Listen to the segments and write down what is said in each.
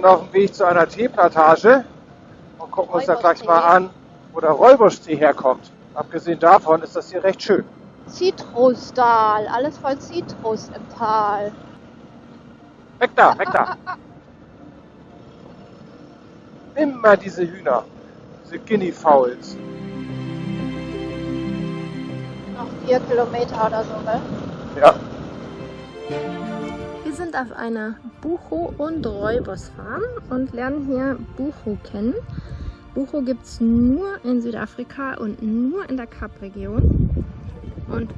sind auf dem Weg zu einer Teeplantage und gucken uns da gleich mal an, wo der Räubusch-Tee herkommt. Abgesehen davon ist das hier recht schön. Zitrustal, alles voll Zitrus im Tal. Weg da, weg da. Immer diese Hühner, diese Guinea Fowls. Noch 4 Kilometer oder so, ne? Ja. Wir sind auf einer Bucho- und Räubursfarm und lernen hier Bucho kennen. Bucho gibt es nur in Südafrika und nur in der Kapregion. Und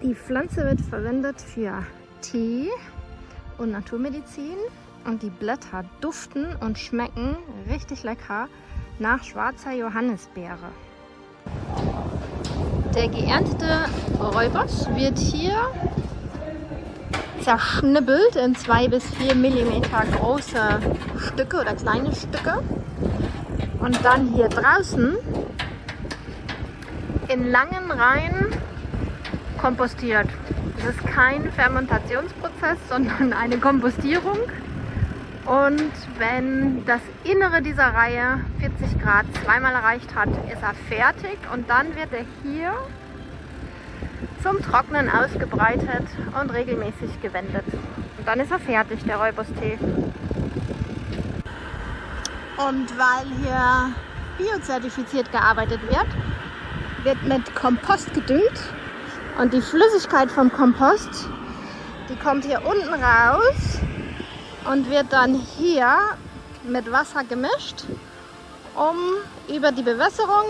die Pflanze wird verwendet für Tee und Naturmedizin. Und die Blätter duften und schmecken richtig lecker nach schwarzer Johannisbeere. Der geerntete Räubusch wird hier zerschnippelt in 2 bis 4 mm große Stücke oder kleine Stücke und dann hier draußen in langen Reihen kompostiert. Das ist kein Fermentationsprozess, sondern eine Kompostierung. Und wenn das Innere dieser Reihe 40 Grad zweimal erreicht hat, ist er fertig und dann wird er hier zum Trocknen ausgebreitet und regelmäßig gewendet. Und dann ist er fertig, der Räubusch-Tee. Und weil hier biozertifiziert gearbeitet wird mit Kompost gedüngt. Und die Flüssigkeit vom Kompost, die kommt hier unten raus und wird dann hier mit Wasser gemischt, um über die Bewässerung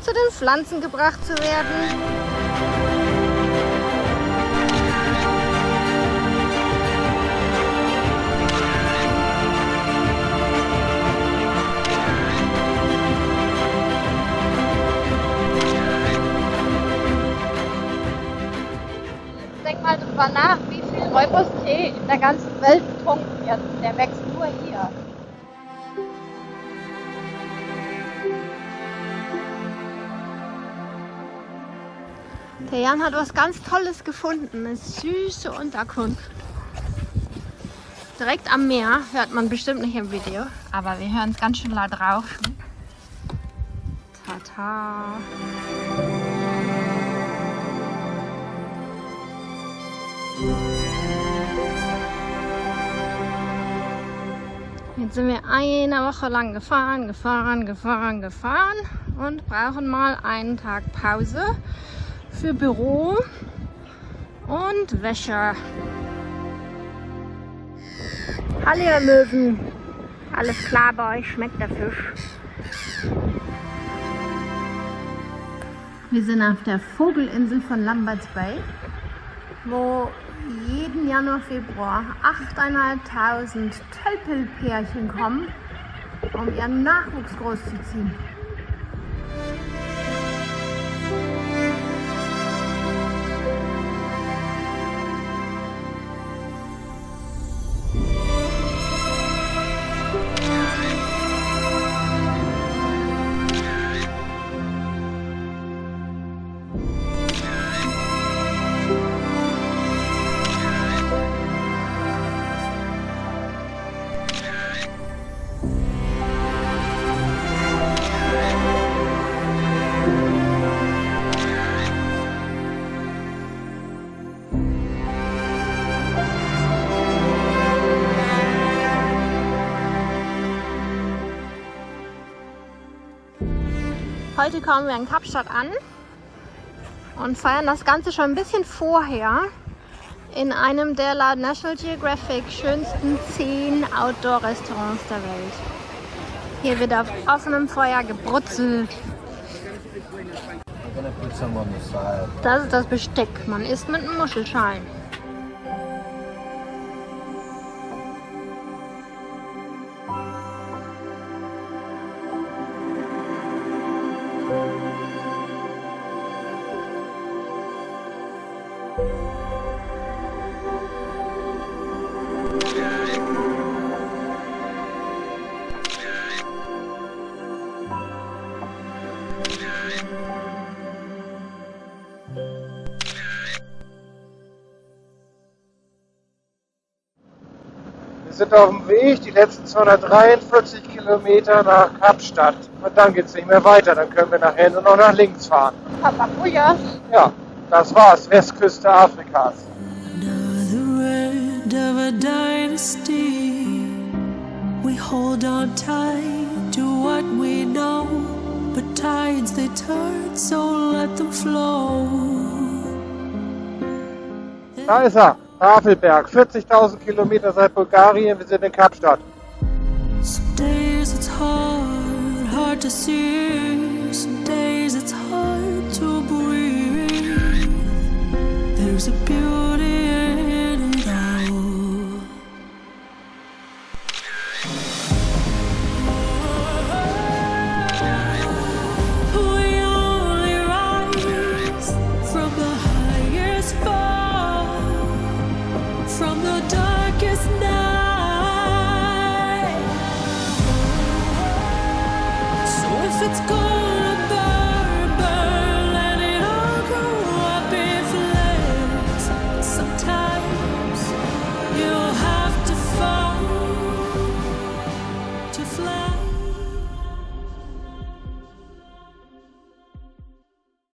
zu den Pflanzen gebracht zu werden. Denk mal drüber nach, wie viel Räubusch-Tee in der ganzen Welt getrunken wird. Der wächst nur hier. Der Jan hat was ganz Tolles gefunden, eine süße Unterkunft. Direkt am Meer, hört man bestimmt nicht im Video, aber wir hören es ganz schön laut rauschen. Tata! Jetzt sind wir eine Woche lang gefahren und brauchen mal einen Tag Pause für Büro und Wäsche. Hallo ihr Möwen, alles klar bei euch, schmeckt der Fisch? Wir sind auf der Vogelinsel von Lambert's Bay, wo jeden Januar, Februar 8.500 Tölpelpärchen kommen, um ihren Nachwuchs großzuziehen. Heute kommen wir in Kapstadt an und feiern das Ganze schon ein bisschen vorher in einem der laut National Geographic schönsten 10 Outdoor-Restaurants der Welt. Hier wird auf offenem Feuer gebrutzelt. Das ist das Besteck. Man isst mit einem Muschelschalen. sind auf dem Weg, die letzten 243 Kilometer nach Kapstadt. Und dann geht's nicht mehr weiter, dann können wir nachher nur noch nach links fahren. Papabuja. Ja, das war's, Westküste Afrikas. Another end of a dynasty. We hold on tight to what we know, but tides they turn, so let them flow. Da ist er, Tafelberg, 40.000 Kilometer seit Bulgarien, wir sind in Kapstadt. Some days it's hard to see. Some days it's hard to breathe. There's a beauty in it all. We only rise from the highest fall, from the darkest night. So if it's gone